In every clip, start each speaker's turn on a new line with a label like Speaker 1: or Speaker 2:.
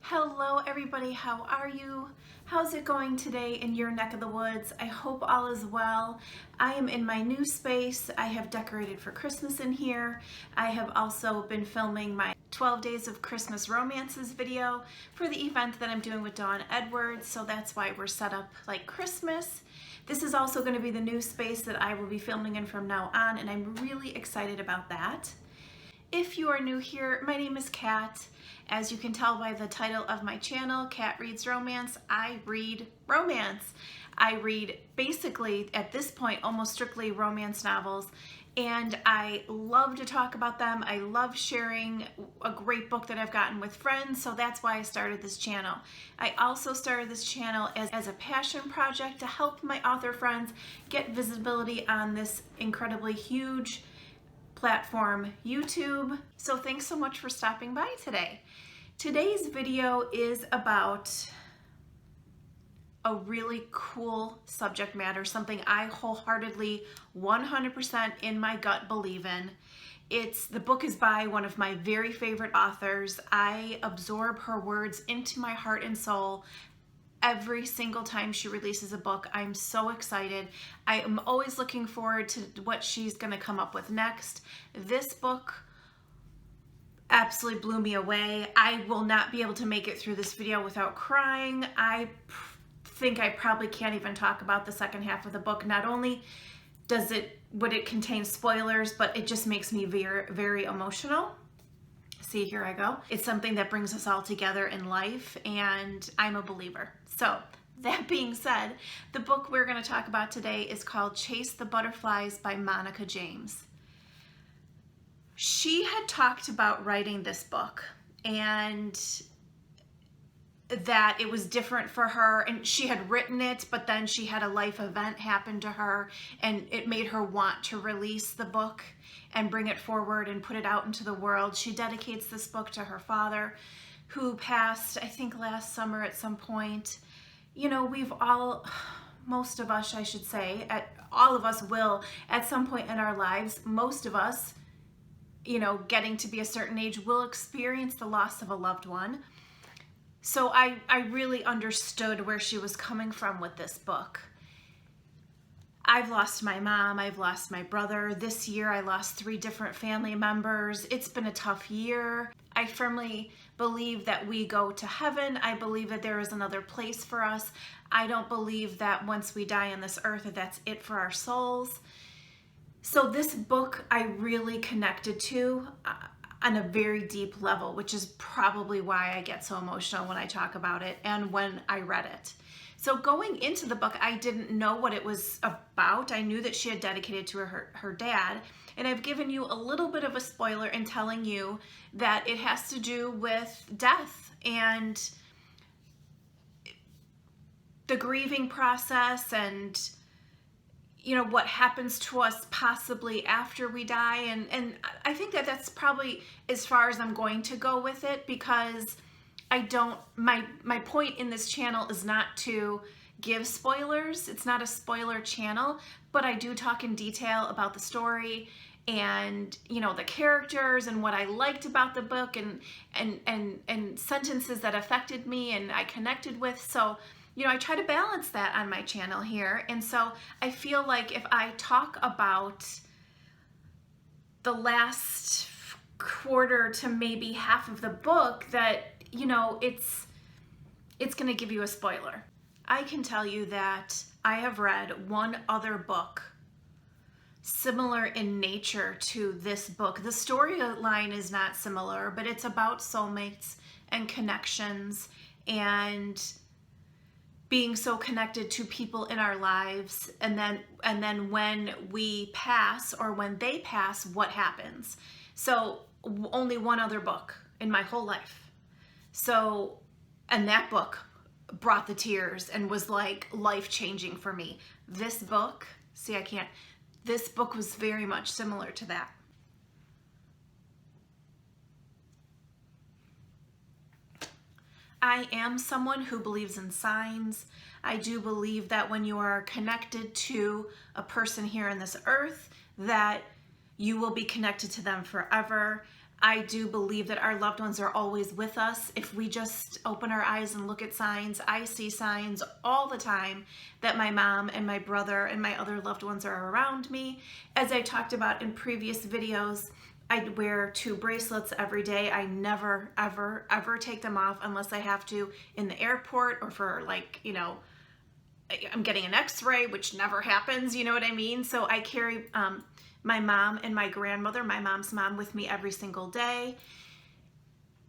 Speaker 1: Hello everybody, how are you? How's it going today in your neck of the woods? I hope all is well. I am in my new space. I have decorated for Christmas in here. I have also been filming my 12 Days of Christmas Romances video for the event that I'm doing with Dawn Edwards, so that's why we're set up like Christmas. This is also going to be the new space that I will be filming in from now on, and I'm really excited about that. If you are new here, my name is Kat. As you can tell by the title of my channel, Kat Reads Romance, I read romance. I read basically, at this point, almost strictly romance novels, and I love to talk about them. I love sharing a great book that I've gotten with friends, so that's why I started this channel. I also started this channel as a passion project to help my author friends get visibility on this incredibly huge platform, YouTube. So thanks so much for stopping by today. Today's video is about a really cool subject matter, something I wholeheartedly 100% in my gut believe in. The book is by one of my very favorite authors. I absorb her words into my heart and soul every single time she releases a book. I'm so excited. I am always looking forward to what she's going to come up with next. This book absolutely blew me away. I will not be able to make it through this video without crying. I think I probably can't even talk about the second half of the book. Not only would it contain spoilers, but it just makes me very, very emotional. See, here I go. It's something that brings us all together in life, and I'm a believer. So that being said, the book we're going to talk about today is called Chase the Butterflies by Monica James. She had talked about writing this book and that it was different for her, and she had written it, but then she had a life event happen to her and it made her want to release the book and bring it forward and put it out into the world. She dedicates this book to her father, who passed, I think, last summer at some point. You know, most of us, I should say, all of us will at some point in our lives, most of us, you know, getting to be a certain age, will experience the loss of a loved one. So I really understood where she was coming from with this book. I've lost my mom, I've lost my brother. This year I lost 3 different family members. It's been a tough year. I firmly believe that we go to heaven. I believe that there is another place for us. I don't believe that once we die on this earth that that's it for our souls. So this book I really connected to on a very deep level, which is probably why I get so emotional when I talk about it and when I read it. So going into the book, I didn't know what it was about. I knew that she had dedicated to her dad, and I've given you a little bit of a spoiler in telling you that it has to do with death and the grieving process and, you know, what happens to us possibly after we die. And I think that that's probably as far as I'm going to go with it, because my point in this channel is not to give spoilers. It's not a spoiler channel, but I do talk in detail about the story and, you know, the characters and what I liked about the book and sentences that affected me and I connected with. So, you know, I try to balance that on my channel here. And so I feel like if I talk about the last quarter to maybe half of the book, that, you know, it's going to give you a spoiler. I can tell you that I have read one other book similar in nature to this book. The storyline is not similar, but it's about soulmates and connections and being so connected to people in our lives, and then when we pass or when they pass, what happens. So only one other book in my whole life. So, and that book brought the tears and was like life-changing for me. This book, this book was very much similar to that. I am someone who believes in signs. I do believe that when you are connected to a person here on this earth, that you will be connected to them forever. I do believe that our loved ones are always with us. If we just open our eyes and look at signs, I see signs all the time that my mom and my brother and my other loved ones are around me. As I talked about in previous videos, I wear 2 bracelets every day. I never, ever, ever take them off unless I have to in the airport or for, like, you know, I'm getting an x-ray, which never happens, you know what I mean? So I carry my mom and my grandmother, my mom's mom, with me every single day.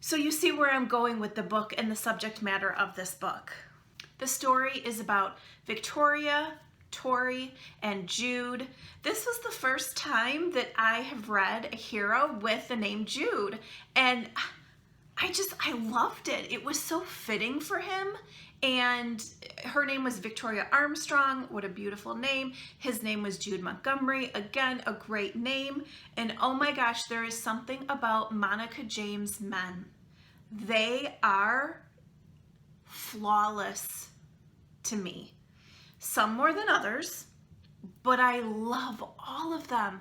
Speaker 1: So you see where I'm going with the book and the subject matter of this book. The story is about Victoria, Tori, and Jude. This was the first time that I have read a hero with the name Jude, and I loved it. It was so fitting for him. And her name was Victoria Armstrong. What a beautiful name. His name was Jude Montgomery. Again, a great name. And oh my gosh, there is something about Monica James' men. They are flawless to me. Some more than others, but I love all of them.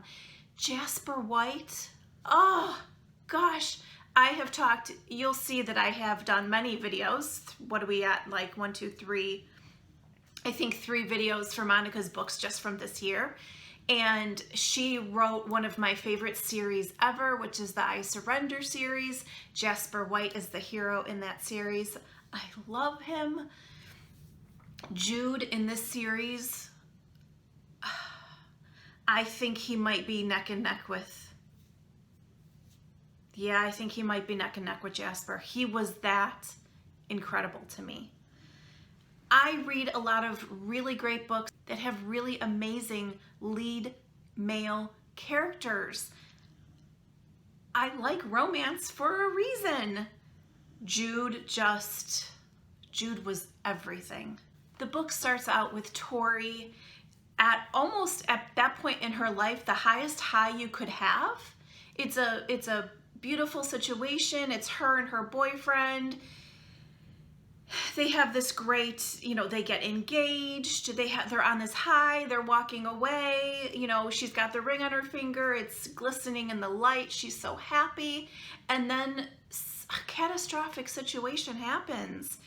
Speaker 1: Jasper White, oh gosh. I have talked, you'll see that I have done many videos. What are we at? Like 1, 2, 3, I think 3 videos for Monica's books just from this year. And she wrote one of my favorite series ever, which is the I Surrender series. Jasper White is the hero in that series. I love him. Jude in this series, I think he might be neck and neck with, yeah, I think he might be neck and neck with Jasper. He was that incredible to me. I read a lot of really great books that have really amazing lead male characters. I like romance for a reason. Jude was everything. The book starts out with Tori at almost at that point in her life, the highest high you could have. It's a beautiful situation. It's her and her boyfriend. They have this great, you know, they get engaged. They're on this high. They're walking away. You know, she's got the ring on her finger. It's glistening in the light. She's so happy. And then a catastrophic situation happens,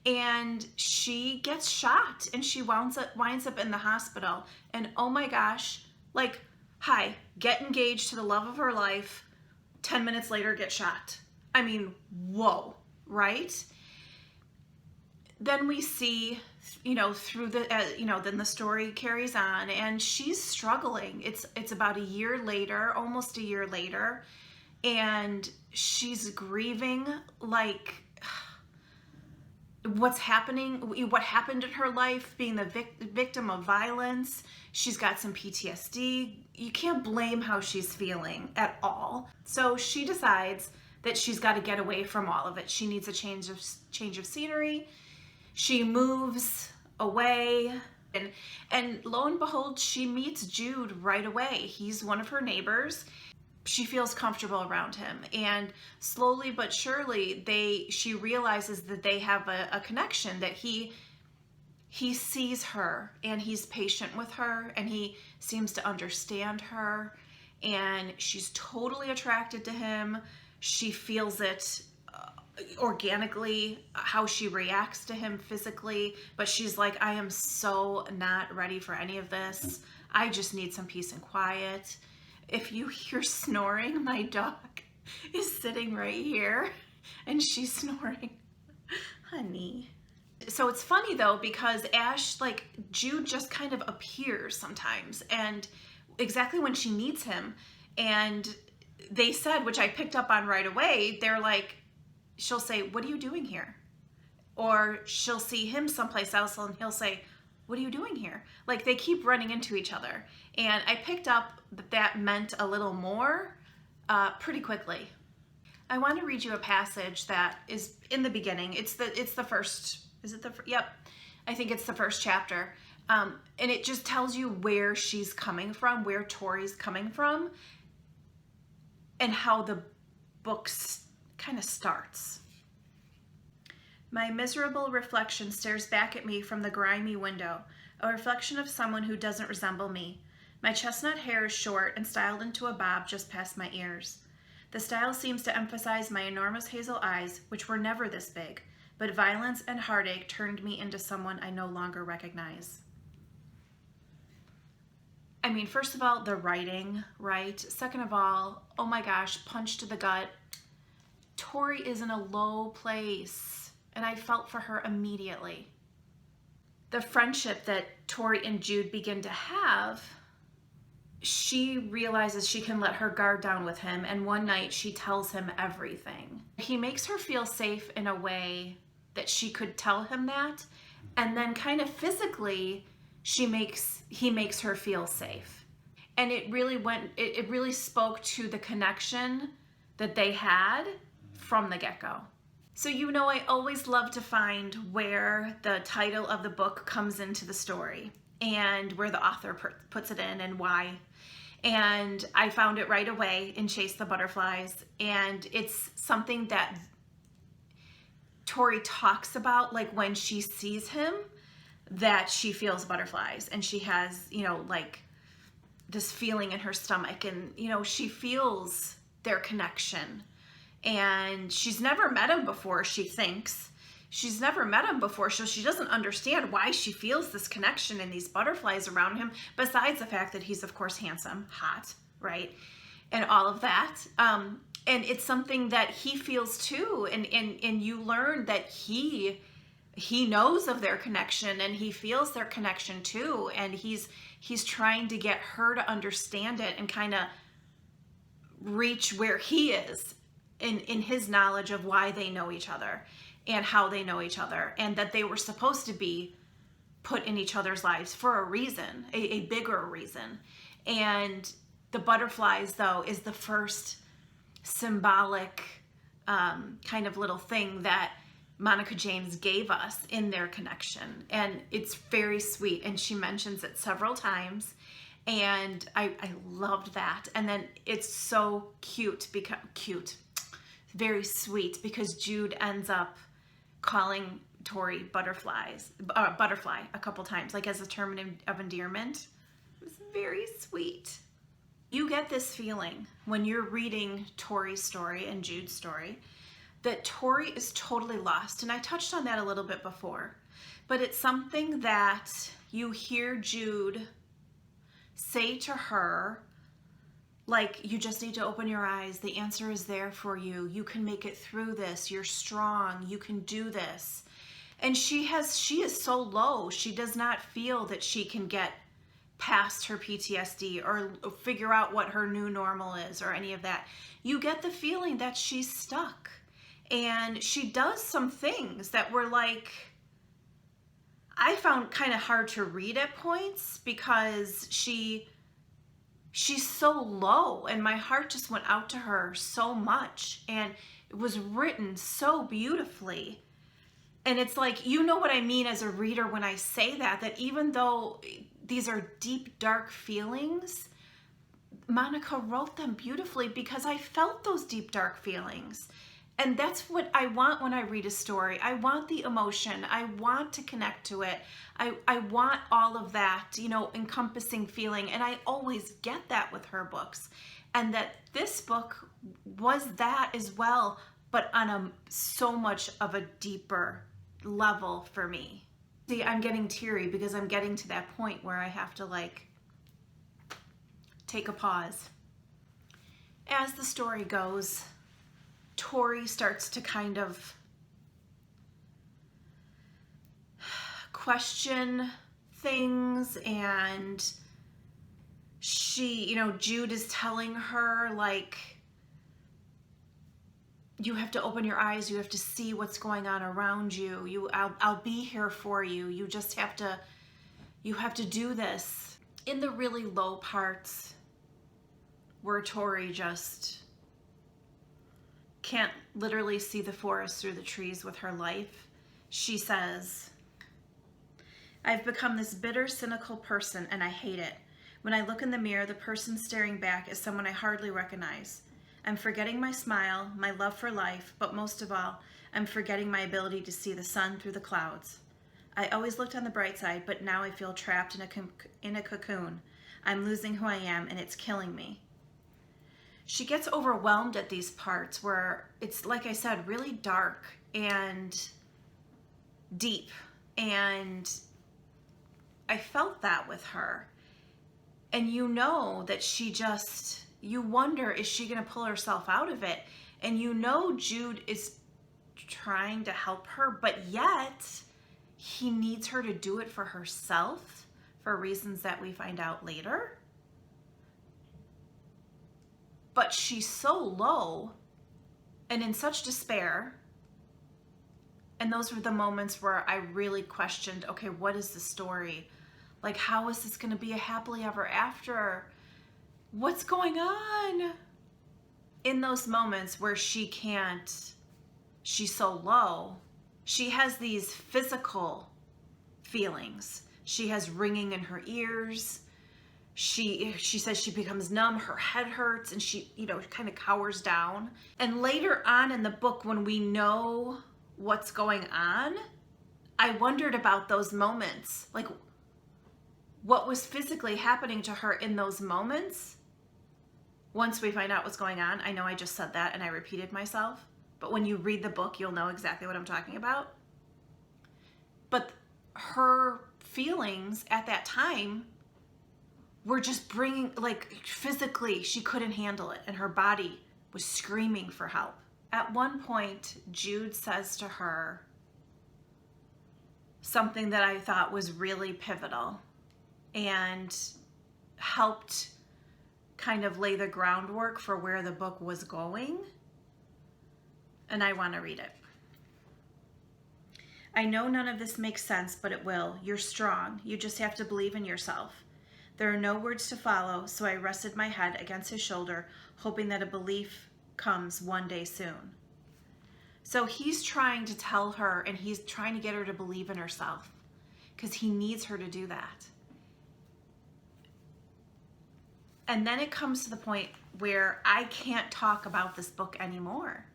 Speaker 1: and she gets shot, and she winds up in the hospital. And oh my gosh, like, hi, get engaged to the love of her life. 10 minutes later, get shot. I mean, whoa, right? Then we see, you know, through the, then the story carries on, and she's struggling. It's about a year later, almost a year later, and she's grieving, like, what happened in her life, being the victim of violence. She's got some PTSD. You can't blame how she's feeling at all. So she decides that she's got to get away from all of it. She needs a change of scenery. She moves away, and lo and behold, she meets Jude right away. He's one of her neighbors. She feels comfortable around him, and slowly but surely she realizes that they have a connection, that he sees her and he's patient with her and he seems to understand her, and she's totally attracted to him. She feels it organically, how she reacts to him physically, but she's like, I am so not ready for any of this. I just need some peace and quiet. If you hear snoring, my dog is sitting right here and she's snoring. Honey. So it's funny though, because Jude just kind of appears sometimes, and exactly when she needs him. And they said, which I picked up on right away, they're like, she'll say, what are you doing here? Or she'll see him someplace else and he'll say, what are you doing here? Like, they keep running into each other. And I picked up that meant a little more pretty quickly. I want to read you a passage that is in the beginning. It's the first, yep, I think it's the first chapter. And it just tells you where she's coming from, where Tori's coming from, and how the book kind of starts. My miserable reflection stares back at me from the grimy window, a reflection of someone who doesn't resemble me. My chestnut hair is short and styled into a bob just past my ears. The style seems to emphasize my enormous hazel eyes, which were never this big, but violence and heartache turned me into someone I no longer recognize. I mean, first of all, the writing, right? Second of all, oh my gosh, punch to the gut. Tori is in a low place, and I felt for her immediately. The friendship that Tori and Jude begin to have, she realizes she can let her guard down with him, and one night she tells him everything. He makes her feel safe in a way that she could tell him that, and then kind of physically he makes her feel safe. And it really spoke to the connection that they had from the get-go. So I always love to find where the title of the book comes into the story and where the author puts it in and why. And I found it right away in Chase the Butterflies, and it's something that Tori talks about, like when she sees him, that she feels butterflies, and she has, like this feeling in her stomach, and, she feels their connection. And she's never met him before, she thinks. She's never met him before, so she doesn't understand why she feels this connection and these butterflies around him, besides the fact that he's, of course, handsome, hot, right? And all of that. And it's something that he feels too. And you learn that he knows of their connection, and he feels their connection too. And he's trying to get her to understand it and kind of reach where he is in his knowledge of why they know each other and how they know each other, and that they were supposed to be put in each other's lives for a reason, a bigger reason. And the butterflies, though, is the first symbolic kind of little thing that Monica James gave us in their connection. And it's very sweet, and she mentions it several times, and I loved that. And then it's so very sweet, because Jude ends up calling Tori butterfly a couple times, like as a term of endearment. It was very sweet. You get this feeling when you're reading Tori's story and Jude's story that Tori is totally lost. And I touched on that a little bit before, but it's something that you hear Jude say to her, like, you just need to open your eyes. The answer is there for you. You can make it through this. You're strong. You can do this. And she is so low. She does not feel that she can get past her PTSD or figure out what her new normal is or any of that. You get the feeling that she's stuck. And she does some things that were like, I found kind of hard to read at points, because she's so low, and my heart just went out to her so much, and it was written so beautifully. And it's like, you know what I mean as a reader when I say that even though these are deep, dark feelings, Monica wrote them beautifully, because I felt those deep, dark feelings. And that's what I want when I read a story. I want the emotion. I want to connect to it. I want all of that, encompassing feeling. And I always get that with her books. And that this book was that as well, but on so much of a deeper level for me. See, I'm getting teary because I'm getting to that point where I have to take a pause. As the story goes, Tori starts to kind of question things, and she, Jude is telling her, like, you have to open your eyes, you have to see what's going on around you. I'll be here for you. You just have to do this. In the really low parts where Tori just can't literally see the forest through the trees with her life, she says, I've become this bitter, cynical person, and I hate it. When I look in the mirror, the person staring back is someone I hardly recognize. I'm forgetting my smile, my love for life, but most of all, I'm forgetting my ability to see the sun through the clouds. I always looked on the bright side, but now I feel trapped in a cocoon. I'm losing who I am, and it's killing me. she gets overwhelmed at these parts where it's, like I said, really dark and deep. And I felt that with her. And you know that she just, you wonder, is she going to pull herself out of it? And you know Jude is trying to help her, but yet he needs her to do it for herself for reasons that we find out later. But she's so low and in such despair. And those were the moments where I really questioned, okay, what is the story? Like, how is this going to be a happily ever after? What's going on? In those moments where she can't, she's so low, she has these physical feelings. She has ringing in her ears. She says she becomes numb, her head hurts, and she, kind of cowers down. And later on in the book, when we know what's going on, I wondered about those moments. Like, what was physically happening to her in those moments? Once we find out what's going on, I know I just said that and I repeated myself, but when you read the book, you'll know exactly what I'm talking about. But her feelings at that time were just bringing, like, physically, she couldn't handle it, and her body was screaming for help. At one point, Jude says to her something that I thought was really pivotal and helped kind of lay the groundwork for where the book was going. And I want to read it. I know none of this makes sense, but it will. You're strong. You just have to believe in yourself. There are no words to follow, so I rested my head against his shoulder, hoping that a belief comes one day soon. So he's trying to tell her, and he's trying to get her to believe in herself, because he needs her to do that. And then it comes to the point where I can't talk about this book anymore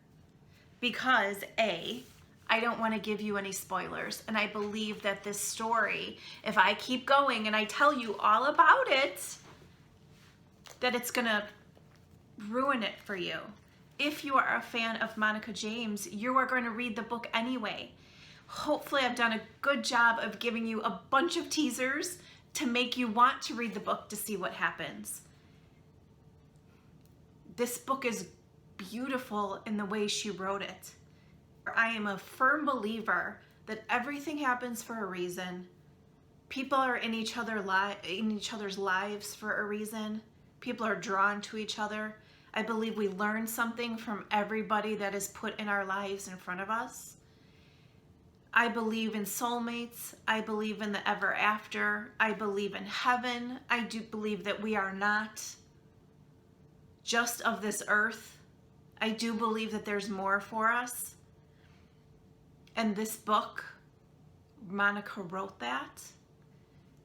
Speaker 1: because A, I don't want to give you any spoilers. And I believe that this story, if I keep going and I tell you all about it, that it's going to ruin it for you. If you are a fan of Monica James, you are going to read the book anyway. Hopefully I've done a good job of giving you a bunch of teasers to make you want to read the book to see what happens. This book is beautiful in the way she wrote it. I am a firm believer that everything happens for a reason. People are in each other's lives for a reason. People are drawn to each other. I believe we learn something from everybody that is put in our lives in front of us. I believe in soulmates. I believe in the ever after. I believe in heaven. I do believe that we are not just of this earth. I do believe that there's more for us. And this book, Monica wrote that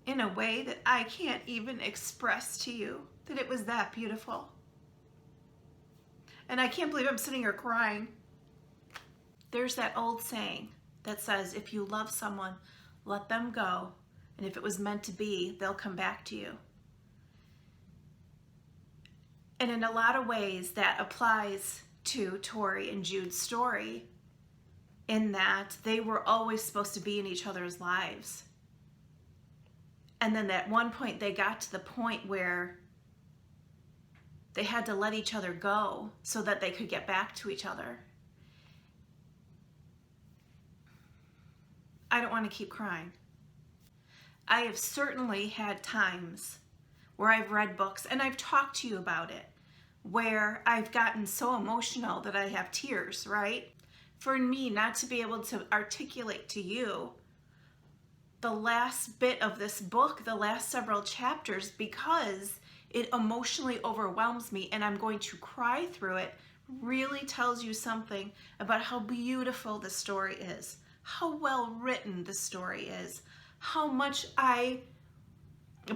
Speaker 1: in a way that I can't even express to you, that it was that beautiful. And I can't believe I'm sitting here crying. There's that old saying that says, if you love someone, let them go. And if it was meant to be, they'll come back to you. And in a lot of ways, that applies to Tori and Jude's story, in that they were always supposed to be in each other's lives. And then at one point, they got to the point where they had to let each other go so that they could get back to each other. I don't want to keep crying. I have certainly had times where I've read books, and I've talked to you about it, where I've gotten so emotional that I have tears, right? For me not to be able to articulate to you the last bit of this book, the last several chapters, because it emotionally overwhelms me and I'm going to cry through it, really tells you something about how beautiful the story is, how well written the story is, how much I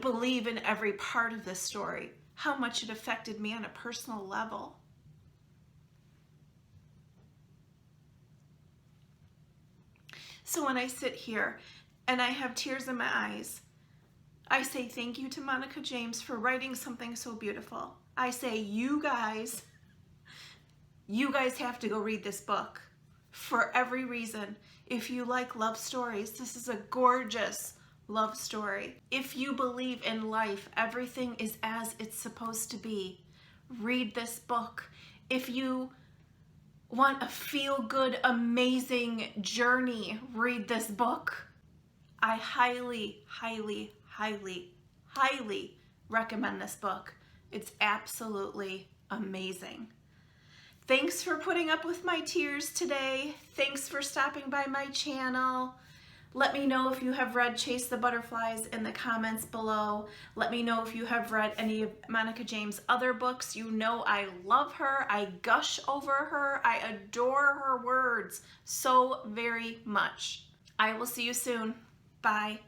Speaker 1: believe in every part of this story, how much it affected me on a personal level. So when I sit here and I have tears in my eyes, I say thank you to Monica James for writing something so beautiful. I say you guys have to go read this book for every reason. If you like love stories, this is a gorgeous love story. If you believe in life, everything is as it's supposed to be, read this book. If you want a feel-good, amazing journey, read this book. I highly, highly, highly, highly recommend this book. It's absolutely amazing. Thanks for putting up with my tears today. Thanks for stopping by my channel. Let me know if you have read Chase the Butterflies in the comments below. Let me know if you have read any of Monica James' other books. You know I love her. I gush over her. I adore her words so very much. I will see you soon. Bye.